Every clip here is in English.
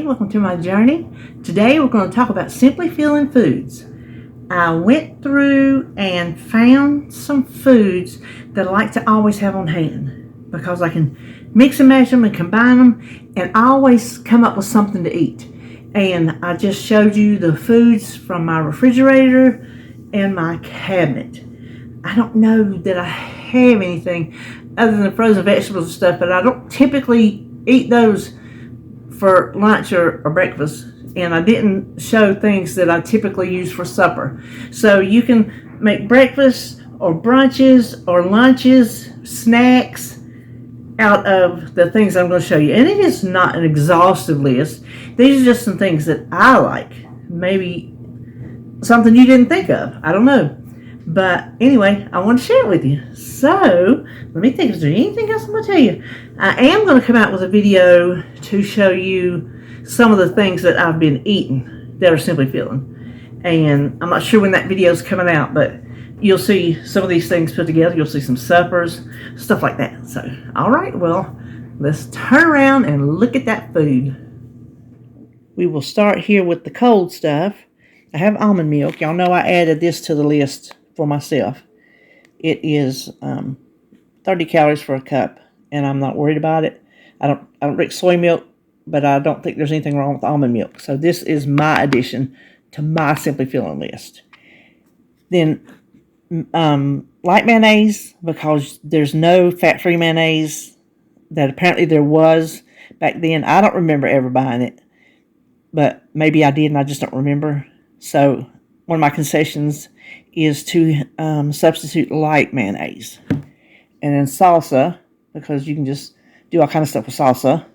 welcome to my journey. Today we're going to talk about simply feeling foods. I went through and found some foods that I like to always have on hand because I can mix and match them and combine them, and I always come up with something to eat. And I just showed you the foods from my refrigerator and my cabinet. I don't know that I have anything other than frozen vegetables and stuff, but I don't typically eat those for lunch or breakfast, and I didn't show things that I typically use for supper. So you can make breakfast or brunches or lunches, snacks out of the things I'm going to show you. And it is not an exhaustive list. These are just some things that I like. Maybe something you didn't think of. I don't know. But anyway, I want to share it with you. So, let me think, is there anything else I'm going to tell you? I am going to come out with a video to show you some of the things that I've been eating that are simply feeling. And I'm not sure when that video is coming out, but you'll see some of these things put together. You'll see some suppers, stuff like that. So, all right, well, let's turn around and look at that food. We will start here with the cold stuff. I have almond milk. Y'all know I added this to the list for myself. It is 30 calories for a cup, and I'm not worried about it. I don't drink soy milk, but I don't think there's anything wrong with almond milk. So this is my addition to my Simply Feeling list. Then light mayonnaise, because there's no fat-free mayonnaise that apparently there was back then. I don't remember ever buying it, but maybe I did and I just don't remember. So one of my concessions is to substitute light mayonnaise. And then salsa, because you can just do all kind of stuff with salsa.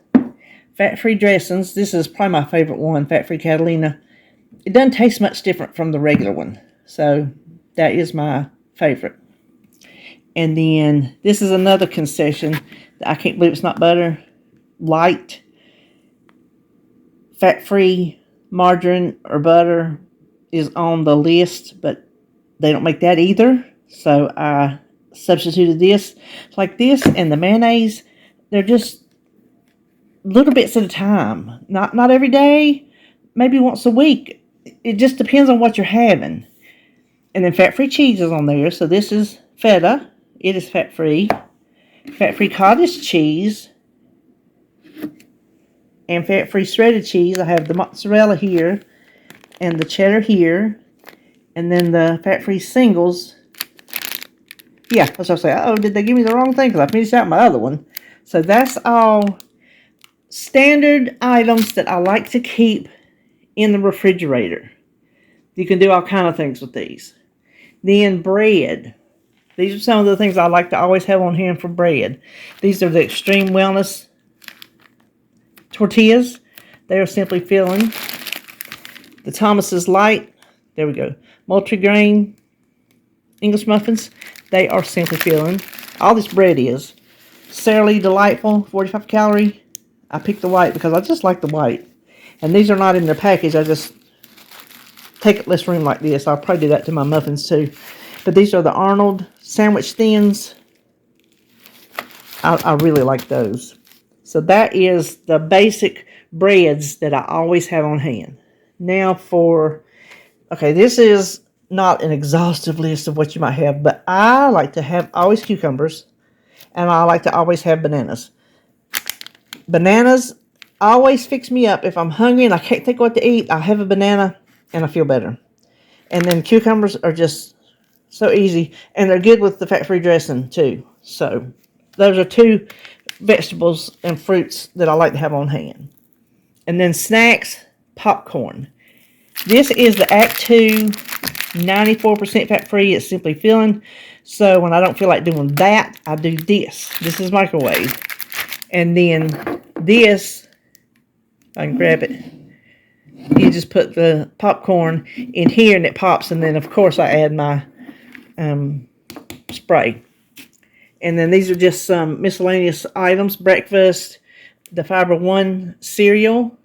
Fat-free dressings. This is probably my favorite one, fat-free Catalina. It doesn't taste much different from the regular one. So that is my favorite. And then this is another concession that I can't believe it's not butter. Light, fat-free margarine or butter is on the list, but they don't make that either. So I substituted this. Like this and the mayonnaise, they're just little bits at a time. Not every day, maybe once a week. It just depends on what you're having. And then fat-free cheese is on there. So this is feta. It is fat-free. Fat-free cottage cheese. And fat-free shredded cheese. I have the mozzarella here and the cheddar here. And then the fat-free singles. Yeah, that's what I say. Uh-oh, did they give me the wrong thing? Because I finished out my other one. So that's all standard items that I like to keep in the refrigerator. You can do all kind of things with these. Then bread. These are some of the things I like to always have on hand for bread. These are the Extreme Wellness tortillas. They are Simply Feeling. The Thomas's Light. There we go. Multigrain English muffins. They are Simply Feeling. All this bread is. Sara Lee Delightful, 45 calorie. I picked the white because I just like the white. And these are not in their package. I just take up less room like this. I'll probably do that to my muffins too. But these are the Arnold sandwich thins. I really like those. So that is the basic breads that I always have on hand. Now okay, this is not an exhaustive list of what you might have, but I like to have always cucumbers, and I like to always have bananas. Bananas always fix me up. If I'm hungry and I can't think what to eat, I'll have a banana and I feel better. And then cucumbers are just so easy, and they're good with the fat-free dressing too. So those are two vegetables and fruits that I like to have on hand. And then snacks, popcorn. This is the Act 2, 94% fat-free. It's Simply Feeling. So when I don't feel like doing that, I do this. This is microwave. And then this, I can grab it. You just put the popcorn in here and it pops. And then, of course, I add my spray. And then these are just some miscellaneous items. Breakfast, the Fiber One cereal.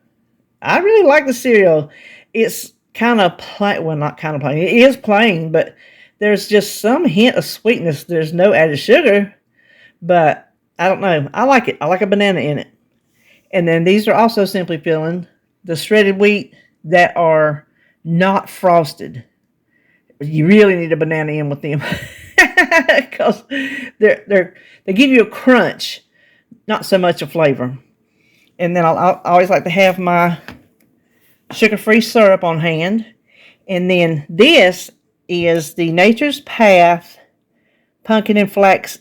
I really like the cereal. It's kind of plain. Well, not kind of plain. It is plain, but there's just some hint of sweetness. There's no added sugar, but I don't know. I like it. I like a banana in it. And then these are also Simply Feeling. the shredded wheat that are not frosted. You really need a banana in with them because they give you a crunch, not so much a flavor. And then I always like to have my sugar-free syrup on hand. And then this is the Nature's Path pumpkin and flax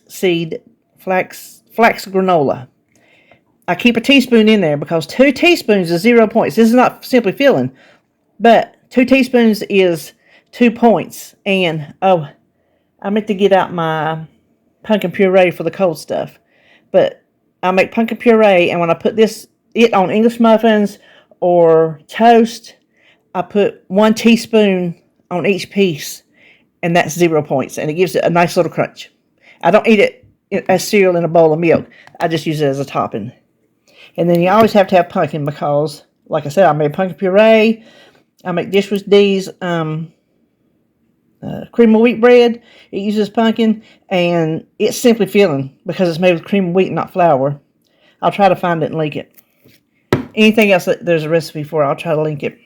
granola. I keep a teaspoon in there because 2 teaspoons is 0 points. This is not Simply Feeling, but 2 teaspoons is 2 points. And oh, I meant to get out my pumpkin puree for the cold stuff, but I make pumpkin puree, and when I put it on English muffins or toast, I put 1 teaspoon on each piece, and that's 0 points, and it gives it a nice little crunch. I don't eat it as cereal in a bowl of milk. I just use it as a topping. And then you always have to have pumpkin because, like I said, I made pumpkin puree. I make Dish with D's cream of wheat bread. It uses pumpkin, and it's Simply Feeling because it's made with cream of wheat, not flour. I'll try to find it and link it. Anything else that there's a recipe for, I'll try to link it.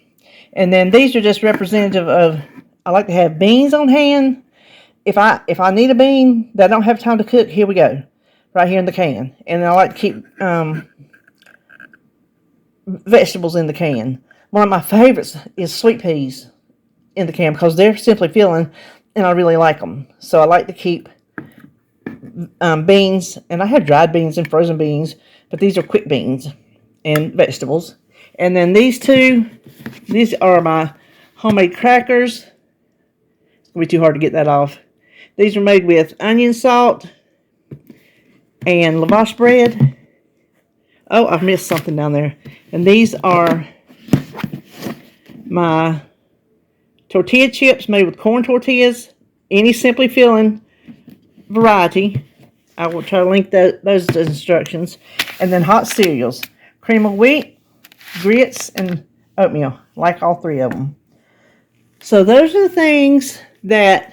And then these are just representative of, I like to have beans on hand. If I need a bean that I don't have time to cook, here we go. Right here in the can. And I like to keep vegetables in the can. One of my favorites is sweet peas in the can because they're Simply Feeling, and I really like them. So I like to keep beans, and I have dried beans and frozen beans, but these are quick beans and vegetables. And then these are my homemade crackers. It's going to be too hard to get that off. These are made with onion salt and lavash bread. Oh, I've missed something down there. And these are my tortilla chips made with corn tortillas. Any Simply Feeling variety. I will try to link those instructions. And then hot cereals. Cream of wheat, grits, and oatmeal. Like all 3 of them. So those are the things that,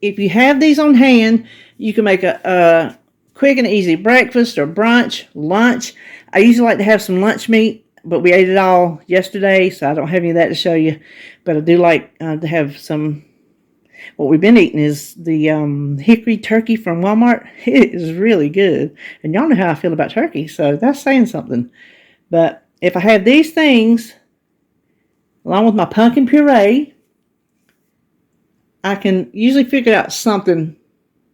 if you have these on hand, you can make a quick and easy breakfast or brunch, lunch. I usually like to have some lunch meat, but we ate it all yesterday, so I don't have any of that to show you. But I do like to have some. What we've been eating is the hickory turkey from Walmart. It is really good. And y'all know how I feel about turkey, so that's saying something. But if I have these things, along with my pumpkin puree, I can usually figure out something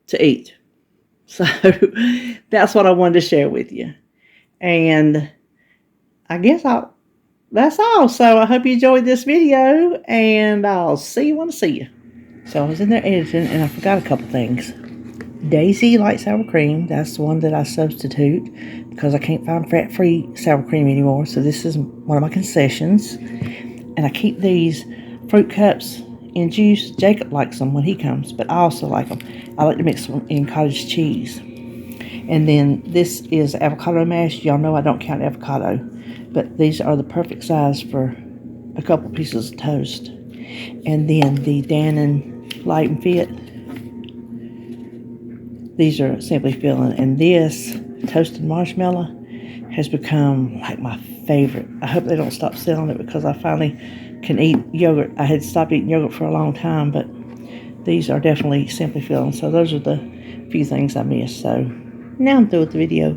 to eat. So that's what I wanted to share with you. And I guess that's all. So I hope you enjoyed this video, and I'll see you when I see you. So I was in there editing, and I forgot a couple things. Daisy light sour cream. That's the one that I substitute because I can't find fat-free sour cream anymore. So this is one of my concessions. And I keep these fruit cups in juice. Jacob likes them when he comes, but I also like them. I like to mix them in cottage cheese. And then this is avocado mash. Y'all know I don't count avocado, but these are the perfect size for a couple pieces of toast. And then the Dannon Light and Fit. These are Simply Feeling, and this toasted marshmallow has become like my favorite. I hope they don't stop selling it because I finally can eat yogurt. I had stopped eating yogurt for a long time, but these are definitely Simply Feeling. So those are the few things I missed. So now I'm through with the video.